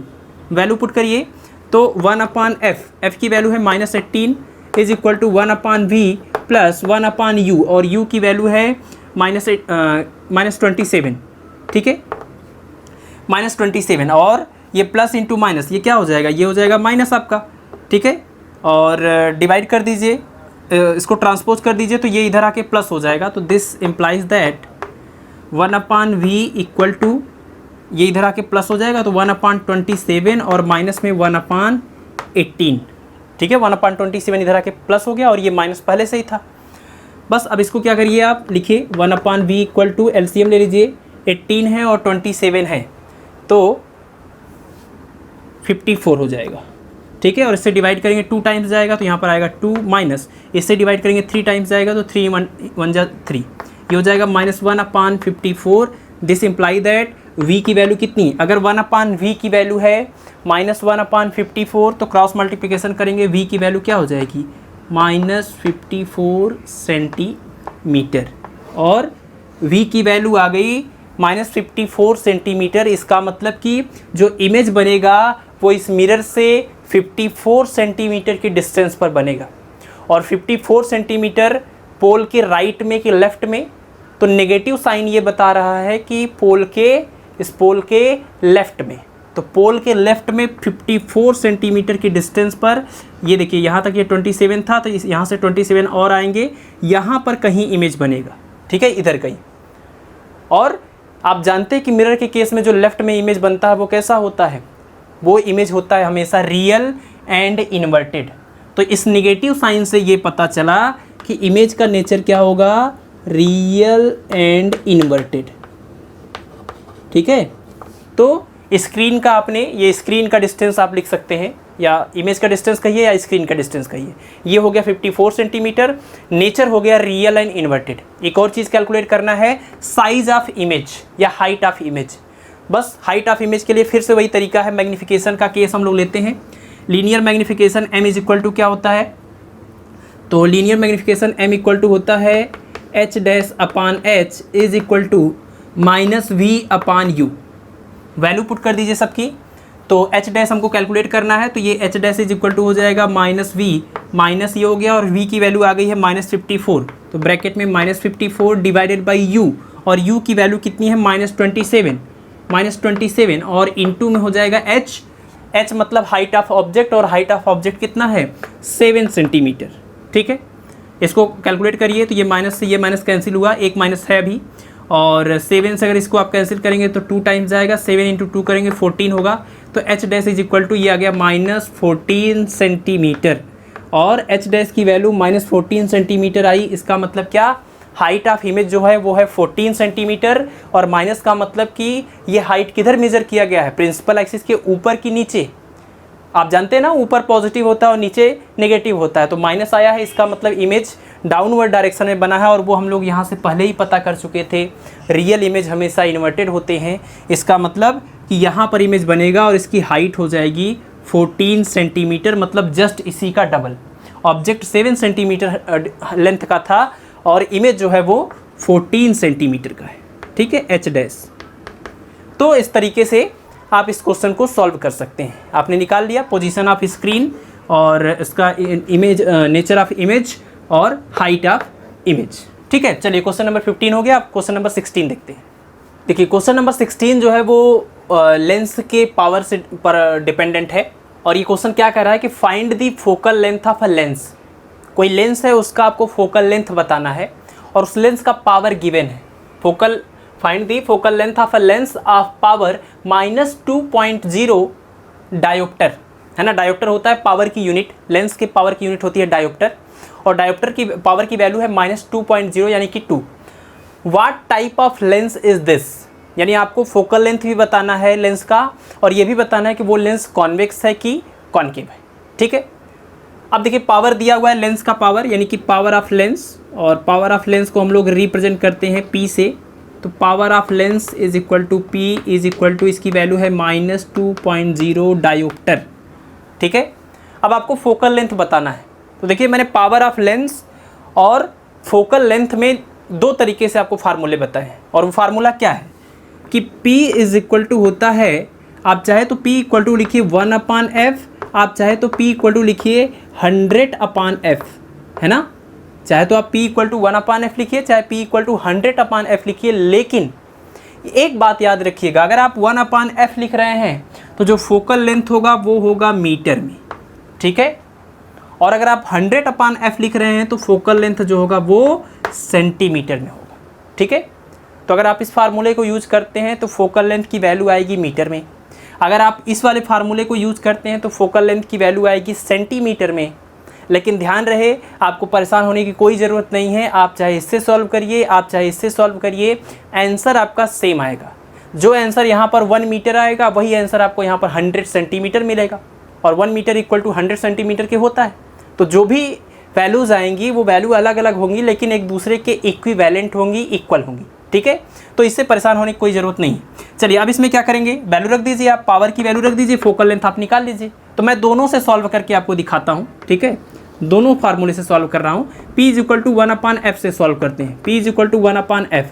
Value put करिए तो 1/f, f की वैल्यू है -18 is equal to 1/v plus 1/u, और u की वैल्यू है -27। ठीक है, -27, और ये प्लस इंटू माइनस, ये क्या हो जाएगा, ये हो जाएगा माइनस आपका। ठीक है, और डिवाइड कर दीजिए, इसको ट्रांसपोज कर दीजिए तो ये इधर आके प्लस हो जाएगा। तो this implies that 1/v equal to, ये इधर आके प्लस हो जाएगा तो 1/27 और माइनस में 1/18। ठीक है, 1/27 इधर आके प्लस हो गया और ये माइनस पहले से ही था। बस अब इसको क्या करिए, आप लिखिए 1/v इक्वल टू, एलसीएम ले लीजिए, 18 है और 27 है तो 54 हो जाएगा। ठीक है, और इससे डिवाइड करेंगे 2 टाइम्स जाएगा तो यहाँ पर आएगा 2, माइनस इससे डिवाइड करेंगे 3 टाइम्स जाएगा तो 3 1 जा 3, ये हो जाएगा -1/54। दिस इम्प्लाई दैट v की वैल्यू कितनी, अगर 1/v की वैल्यू है -1/54 तो क्रॉस मल्टीप्लिकेशन करेंगे, v की वैल्यू क्या हो जाएगी -54 सेंटीमीटर, और v की वैल्यू आ गई -54 सेंटीमीटर। इसका मतलब कि जो इमेज बनेगा वो इस मिरर से 54 सेंटीमीटर की डिस्टेंस पर बनेगा, और 54 सेंटीमीटर पोल के राइट में कि लेफ्ट में, तो नेगेटिव साइन ये बता रहा है कि इस पोल के लेफ्ट में, तो पोल के लेफ्ट में 54 सेंटीमीटर की डिस्टेंस पर, ये देखिए यहाँ तक ये 27 था तो यहाँ से 27 और आएंगे, यहाँ पर कहीं इमेज बनेगा। ठीक है, इधर कहीं। और आप जानते हैं कि मिरर के केस में जो लेफ्ट में इमेज बनता है वो कैसा होता है, वो इमेज होता है हमेशा रियल एंड इन्वर्टेड। तो इस नेगेटिव साइन से ये पता चला कि इमेज का नेचर क्या होगा, रियल एंड इन्वर्टेड। ठीक है, तो स्क्रीन का आपने, ये स्क्रीन का डिस्टेंस आप लिख सकते हैं, या इमेज का डिस्टेंस कहिए या स्क्रीन का डिस्टेंस कहिए, ये हो गया 54 सेंटीमीटर, नेचर हो गया रियल एंड इन्वर्टेड। एक और चीज़ कैलकुलेट करना है, साइज ऑफ इमेज या हाइट ऑफ इमेज। बस हाइट ऑफ इमेज के लिए फिर से वही तरीका है, मैग्नीफिकेशन का केस हम लोग लेते हैं। Linear magnification m is equal to क्या होता है, तो linear magnification m equal to होता है h'/h is equal to -v/u। Value put कर दीजिए सबकी, तो h' हमको कैलकुलेट करना है, तो ये h' इज इक्वल टू हो जाएगा -v, माइनस ये हो गया, और v की वैल्यू आ गई है -54, तो ब्रैकेट में -54 डिवाइडेड बाई u, और u की वैल्यू कितनी है -27, और इंटू में हो जाएगा h मतलब हाइट ऑफ ऑब्जेक्ट, और हाइट ऑफ ऑब्जेक्ट कितना है 7 सेंटीमीटर। ठीक है, इसको कैलकुलेट करिए तो ये माइनस से ये माइनस कैंसिल हुआ, एक माइनस है अभी, और 7 से अगर इसको आप कैंसिल करेंगे तो 2 टाइम्स जाएगा, 7 इंटू 2 करेंगे 14 होगा, तो h' इज इक्वल टू ये आ गया -14 सेंटीमीटर, और h' की वैल्यू -14 सेंटीमीटर आई। इसका मतलब क्या, हाइट ऑफ इमेज जो है वो है 14 सेंटीमीटर, और माइनस का मतलब कि ये हाइट किधर मेजर किया गया है, प्रिंसिपल एक्सिस के ऊपर की नीचे। आप जानते हैं ना, ऊपर पॉजिटिव होता है और नीचे नेगेटिव होता है, तो माइनस आया है, इसका मतलब इमेज डाउनवर्ड डायरेक्शन में बना है, और वो हम लोग यहाँ से पहले ही पता कर चुके थे, रियल इमेज हमेशा इन्वर्टेड होते हैं। इसका मतलब कि यहाँ पर इमेज बनेगा और इसकी हाइट हो जाएगी 14 सेंटीमीटर, मतलब जस्ट इसी का डबल। ऑब्जेक्ट 7 सेंटीमीटर लेंथ का था और इमेज जो है वो 14 सेंटीमीटर का है। ठीक है, h'। तो इस तरीके से आप इस क्वेश्चन को सॉल्व कर सकते हैं। आपने निकाल लिया पोजीशन ऑफ स्क्रीन और इसका इमेज, नेचर ऑफ इमेज और हाइट ऑफ इमेज। ठीक है, चलिए क्वेश्चन नंबर 15 हो गया। आप क्वेश्चन नंबर 16 देखते हैं। देखिए क्वेश्चन नंबर 16 जो है वो लेंस के पावर से पर डिपेंडेंट है, और ये क्वेश्चन क्या कह रहा है कि find the focal length of a lens. कोई लेंस है, उसका आपको फोकल लेंथ बताना है और उस लेंस का पावर गिवन है। Find the focal length of a lens of power -2.0 dioptre, है ना। डायोप्टर होता है पावर की यूनिट, लेंस के पावर की यूनिट होती है डायोप्टर, और डायोप्टर की पावर की वैल्यू है -2.0 यानी कि 2। What type of lens is this, यानी आपको फोकल लेंथ भी बताना है लेंस का, और ये भी बताना है कि वो लेंस कॉन्वेक्स है कि कॉन्केव है। ठीक है, अब देखिए पावर दिया हुआ है, लेंस का पावर यानी कि पावर ऑफ लेंस, और पावर ऑफ लेंस को हम लोग रिप्रेजेंट करते हैं P से। तो power of lens is equal to p is equal to, इसकी वैल्यू है -2.0 डायोप्टर। ठीक है, अब आपको फोकल लेंथ बताना है। तो देखिए मैंने पावर ऑफ लेंस और फोकल लेंथ में दो तरीके से आपको फार्मूले बताए हैं, और वो फार्मूला क्या है कि P इज इक्वल टू होता है, आप चाहे तो P इक्वल टू लिखिए 1/f, आप चाहे तो P इक्वल टू लिखिए 100/f, है ना। चाहे तो आप P इक्वल टू 1/f लिखिए, चाहे P इक्वल टू 100/f लिखिए, लेकिन एक बात याद रखिएगा, अगर आप 1/f लिख रहे हैं तो जो फोकल लेंथ होगा वो होगा मीटर में, ठीक है। और अगर आप 100/f लिख रहे हैं तो फोकल लेंथ जो होगा वो सेंटीमीटर में होगा, ठीक है। तो अगर आप इस फार्मूले को यूज़ करते हैं तो फोकल लेंथ की वैल्यू आएगी मीटर में, अगर आप इस वाले फार्मूले को यूज़ करते हैं तो फोकल लेंथ की वैल्यू आएगी सेंटीमीटर में। लेकिन ध्यान रहे, आपको परेशान होने की कोई ज़रूरत नहीं है, आप चाहे इससे सॉल्व करिए, आप चाहे इससे सॉल्व करिए, आंसर आपका सेम आएगा। जो आंसर यहाँ पर 1 मीटर आएगा वही आंसर आपको यहाँ पर 100 सेंटीमीटर मिलेगा, और 1 मीटर इक्वल टू 100 सेंटीमीटर के होता है। तो जो भी वैल्यूज़ आएंगी वो वैल्यू अलग अलग होंगी, लेकिन एक दूसरे के इक्विवेलेंट होंगी, इक्वल होंगी, ठीक है। तो इससे परेशान होने की कोई ज़रूरत नहीं। चलिए अब इसमें क्या करेंगे, वैल्यू रख दीजिए, आप पावर की वैल्यू रख दीजिए, फोकल लेंथ आप निकाल लीजिए। तो मैं दोनों से सॉल्व करके आपको दिखाता हूँ, ठीक है। दोनों फार्मूले से सॉल्व कर रहा हूँ। P is equal to 1/f से सॉल्व करते हैं, P is equal to 1/f,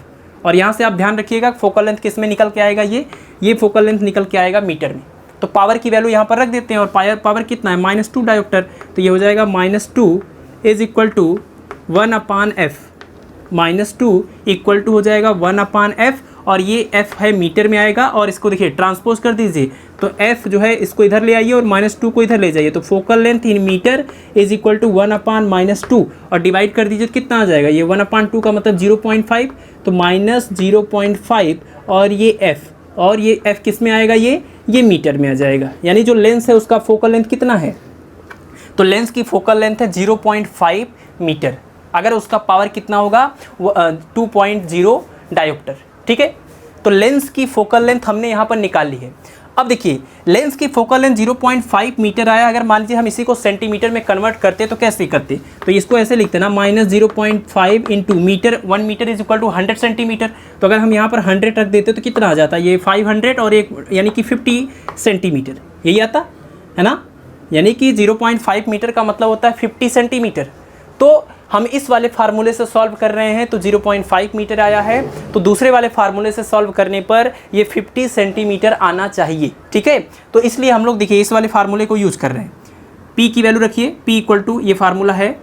और यहाँ से आप ध्यान रखिएगा फोकल लेंथ किस में निकल के आएगा, ये फोकल लेंथ निकल के आएगा मीटर में। तो पावर की वैल्यू यहाँ पर रख देते हैं, और पावर कितना है -2 डायोप्टर, तो ये हो जाएगा -2 is equal to 1/f, -2 equal to हो जाएगा 1/f, और ये f है मीटर में आएगा, और इसको देखिए ट्रांसपोज कर दीजिए, तो f जो है इसको इधर ले आइए और -2 को इधर ले जाइए, तो focal length in metre is equal to 1/-2, और डिवाइड कर दीजिए तो कितना आ जाएगा, ये 1/2 का मतलब 0.5, तो -0.5, और ये f, और ये f किस में आएगा, ये मीटर में आ जाएगा। यानी जो लेंस है उसका फोकल लेंथ कितना है, तो लेंस की फोकल लेंथ है 0.5 मीटर, अगर उसका पावर कितना होगा 2.0 डायोप्टर, ठीक है। तो लेंस की फोकल लेंथ हमने यहाँ पर निकाल ली है। अब देखिए लेंस की फोकल लेंथ 0.5 मीटर आया, अगर मान लीजिए हम इसी को सेंटीमीटर में कन्वर्ट करते तो कैसे करते, तो इसको ऐसे लिखते ना, -0.5 into metre, 1 metre is equal to 100 centimetre. तो अगर हम यहाँ पर 100 रख देते तो कितना आ जाता, ये 500 और एक यानी कि 50 सेंटीमीटर, यही आता है ना। यानी कि 0.5 मीटर का मतलब होता है 50 सेंटीमीटर। तो हम इस वाले फार्मूले से सॉल्व कर रहे हैं तो 0.5 मीटर आया है, तो दूसरे वाले फार्मूले से सॉल्व करने पर ये 50 सेंटीमीटर आना चाहिए, ठीक है। तो इसलिए हम लोग देखिए इस वाले फार्मूले को यूज़ कर रहे हैं। P की वैल्यू रखिए, P इक्वल टू, ये फार्मूला है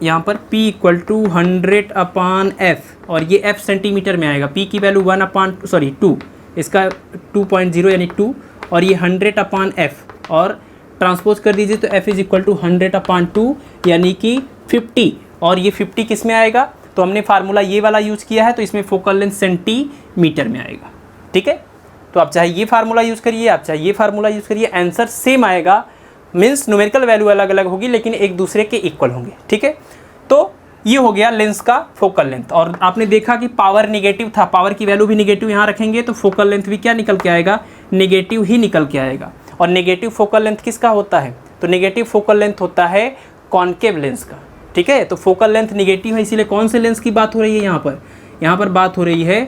यहाँ पर, P इक्वल टू 100/f, और ये f सेंटीमीटर में आएगा। P की वैल्यू 2, इसका 2.0 यानी 2, और ये 100/f, और ट्रांसपोज कर दीजिए तो f इज इक्वल टू 100/2 यानी कि 50, और ये 50 किस में आएगा, तो हमने फार्मूला ये वाला यूज़ किया है, तो इसमें फोकल लेंथ सेंटीमीटर में आएगा, ठीक है। तो आप चाहे ये फार्मूला यूज़ करिए, आप चाहे ये फार्मूला यूज़ करिए, आंसर सेम आएगा, मीन्स न्यूमेरिकल वैल्यू अलग अलग होगी लेकिन एक दूसरे के इक्वल होंगे, ठीक है। तो ये हो गया लेंस का फोकल लेंथ। और आपने देखा कि पावर निगेटिव था, पावर की वैल्यू भी निगेटिव यहाँ रखेंगे तो फोकल लेंथ भी क्या निकल के आएगा, निगेटिव ही निकल के आएगा। और नेगेटिव फोकल लेंथ किसका होता है, तो नेगेटिव फोकल लेंथ होता है कॉनकेव लेंस का, ठीक है। तो फोकल लेंथ निगेटिव है, इसीलिए कौन से लेंस की बात हो रही है यहाँ पर बात हो रही है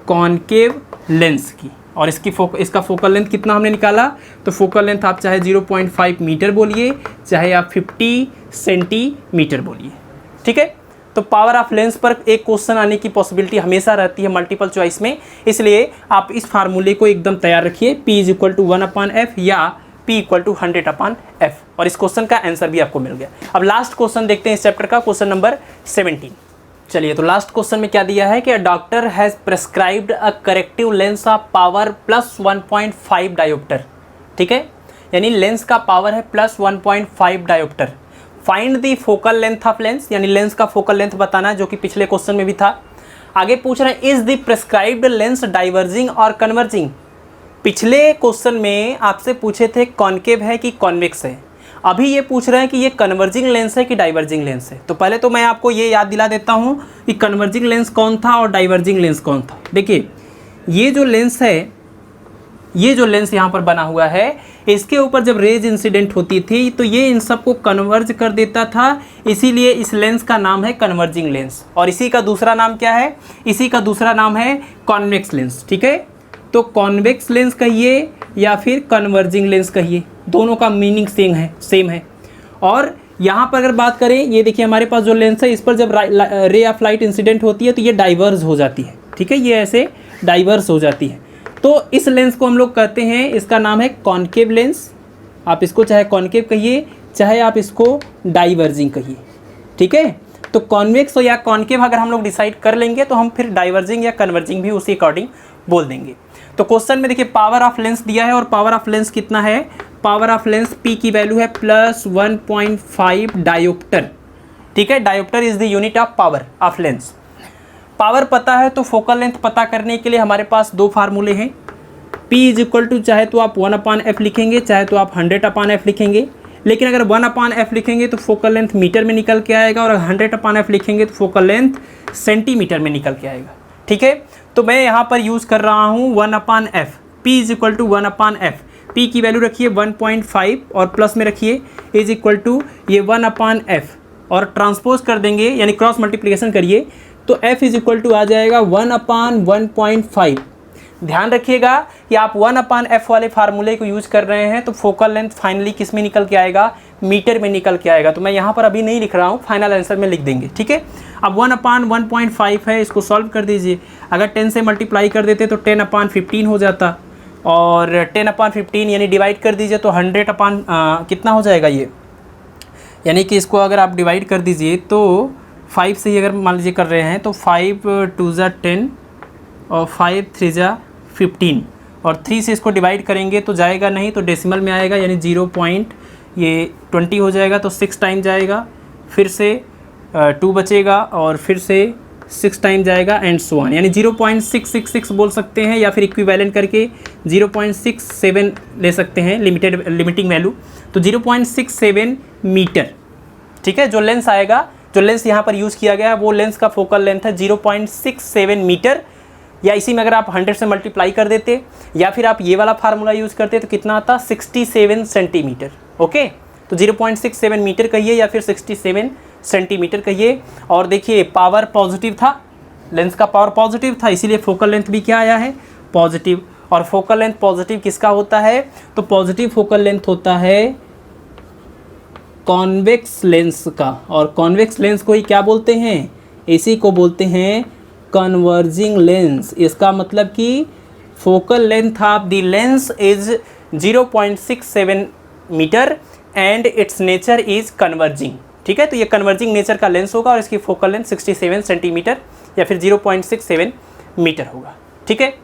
कॉनकेव लेंस की। और इसका फोकल लेंथ कितना हमने निकाला, तो फोकल लेंथ आप चाहे 0.5 मीटर बोलिए, चाहे आप 50 सेंटीमीटर बोलिए, ठीक है। तो पावर ऑफ लेंस पर एक क्वेश्चन आने की पॉसिबिलिटी हमेशा रहती है मल्टीपल चॉइस में, इसलिए आप इस फार्मूले को एकदम तैयार रखिए, P is equal to 1/f या P इक्वल टू 100/f, और इस क्वेश्चन का आंसर भी आपको मिल गया। अब लास्ट क्वेश्चन देखते हैं इस चैप्टर का, क्वेश्चन नंबर 17। चलिए तो लास्ट क्वेश्चन में क्या दिया है कि a doctor has prescribed a corrective lens of power +1.5 dioptre, ठीक है। यानी लेंस का पावर है +1.5 dioptre. Find the focal length of lens, यानी लेंस का फोकल लेंथ बताना है, जो कि पिछले क्वेश्चन में भी था। आगे पूछ रहे हैं is the prescribed lens diverging और कन्वर्जिंग। पिछले क्वेश्चन में आपसे पूछे थे कॉनकेव है कि कॉन्वेक्स है, अभी ये पूछ रहे हैं कि ये कन्वर्जिंग लेंस है कि डाइवर्जिंग लेंस है। तो पहले तो मैं आपको ये याद दिला देता हूँ कि कन्वर्जिंग लेंस कौन था और डाइवर्जिंग लेंस कौन था। देखिए ये जो लेंस है, ये जो लेंस यहाँ पर बना हुआ है, इसके ऊपर जब रेज इंसिडेंट होती थी तो ये इन सबको कन्वर्ज कर देता था, इसीलिए इस लेंस का नाम है कन्वर्जिंग लेंस। और इसी का दूसरा नाम क्या है? इसी का दूसरा नाम है कॉन्वेक्स लेंस। ठीक है, तो कॉन्वेक्स लेंस कहिए या फिर कन्वर्जिंग लेंस कहिए, दोनों का मीनिंग सेम है। और यहाँ पर अगर बात करें, ये देखिए हमारे पास जो लेंस है, इस पर जब रे ऑफ लाइट इंसिडेंट होती है तो ये डाइवर्स हो जाती है। ठीक है, ये ऐसे डाइवर्स हो जाती है। तो इस लेंस को हम लोग कहते हैं, इसका नाम है कॉनकेव लेंस। आप इसको चाहे कॉनकेव कहिए, चाहे आप इसको डाइवर्जिंग कहिए। ठीक है, तो कॉन्वेक्स या कॉनकेव अगर हम लोग डिसाइड कर लेंगे तो हम फिर डाइवर्जिंग या कन्वर्जिंग भी उसी अकॉर्डिंग बोल देंगे। तो क्वेश्चन में देखिए पावर ऑफ लेंस दिया है, और पावर ऑफ लेंस कितना है? पावर ऑफ लेंस P की वैल्यू है +1.5 डायोप्टर। ठीक है, dioptre is the unit of power of lens. Power पता है तो फोकल लेंथ पता करने के लिए हमारे पास दो फार्मूले हैं। P इज इक्वल टू, चाहे तो आप 1/f लिखेंगे, चाहे तो आप 100/f लिखेंगे। लेकिन अगर 1/f लिखेंगे तो फोकल लेंथ मीटर में निकल के आएगा, और अगर 100/f लिखेंगे तो फोकल लेंथ सेंटीमीटर में निकल के आएगा। ठीक है, तो मैं यहाँ पर यूज़ कर रहा हूँ 1/f। P is equal to 1/f। P की वैल्यू रखिए 1.5 और प्लस में रखिए इज इक्वल टू ये 1/f, और ट्रांसपोज कर देंगे यानी क्रॉस मल्टीप्लिकेशन करिए तो f इज इक्वल टू आ जाएगा 1/1.5। ध्यान रखिएगा कि आप 1/f वाले फार्मूले को यूज़ कर रहे हैं तो फोकल लेंथ फाइनली किस में निकल के आएगा? मीटर में निकल के आएगा। तो मैं यहाँ पर अभी नहीं लिख रहा हूँ, फाइनल आंसर में लिख देंगे। ठीक है, अब 1/1.5 है, इसको सॉल्व कर दीजिए। अगर 10 से मल्टीप्लाई कर देते तो 10/15 हो जाता, और 10/15 यानी डिवाइड कर दीजिए तो 100 कितना हो जाएगा ये, यानी कि इसको अगर आप डिवाइड कर दीजिए तो 5 से ही अगर मान लीजिए कर रहे हैं तो 5 2 ज़ा 10 और 5 3 ज़ा 15, और 3 से इसको डिवाइड करेंगे तो जाएगा नहीं, तो डेसिमल में आएगा, यानी 0.20 हो जाएगा, तो 6 टाइम जाएगा, फिर से 2 बचेगा, और फिर से 6 टाइम जाएगा, एंड सो ऑन, यानी 0.666 बोल सकते हैं, या फिर इक्विवेलेंट करके 0.67 ले सकते हैं लिमिटिंग वैल्यू, तो 0.67 मीटर। ठीक है, जो लेंस आएगा, जो लेंस यहाँ पर यूज़ किया गया है वो लेंस का फोकल लेंथ है 0.67 मीटर, या इसी में अगर आप 100 से मल्टीप्लाई कर देते या फिर आप ये वाला फार्मूला यूज़ करते तो कितना आता? 67 सेंटीमीटर। ओके, तो 0.67 मीटर कहिए या फिर 67 सेंटीमीटर कहिए। और देखिए पावर पॉजिटिव था, लेंस का पावर पॉजिटिव था, इसीलिए फोकल लेंथ भी क्या आया है? पॉजिटिव। और फोकल लेंथ पॉजिटिव किसका होता है? तो पॉजिटिव फोकल लेंथ होता है कॉन्वेक्स लेंस का, और कॉन्वेक्स लेंस को ही क्या बोलते हैं? इसी को बोलते हैं कन्वर्जिंग लेंस। इसका मतलब कि focal length of the lens is 0.67 metre and its nature is converging. ठीक है, तो ये कन्वर्जिंग नेचर का लेंस होगा और इसकी फोकल लेंथ 67 सेंटीमीटर या फिर 0.67 मीटर होगा। ठीक है,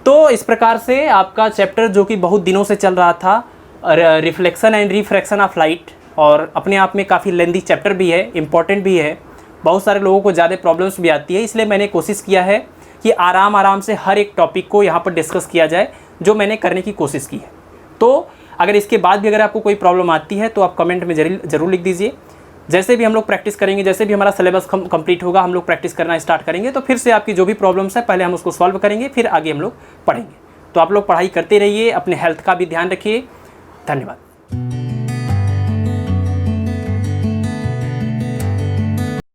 तो इस प्रकार से आपका चैप्टर जो कि बहुत दिनों से चल रहा था, reflection and refraction of light, और अपने आप में काफ़ी लेंदी चैप्टर भी है, इम्पॉर्टेंट भी है, बहुत सारे लोगों को ज़्यादा प्रॉब्लम्स भी आती है, इसलिए मैंने कोशिश किया है कि आराम से हर एक टॉपिक को यहाँ पर डिस्कस किया जाए, जो मैंने करने की कोशिश की है। तो अगर इसके बाद भी अगर आपको कोई प्रॉब्लम आती है तो आप कमेंट में ज़रूर लिख दीजिए। जैसे भी हम लोग प्रैक्टिस करेंगे, जैसे भी हमारा सिलेबस कंप्लीट होगा, हम लोग प्रैक्टिस करना स्टार्ट करेंगे, तो फिर से आपकी जो भी प्रॉब्लम्स है पहले हम उसको सॉल्व करेंगे, फिर आगे हम लोग पढ़ेंगे। तो आप लोग पढ़ाई करते रहिए, अपने हेल्थ का भी ध्यान रखिए। धन्यवाद।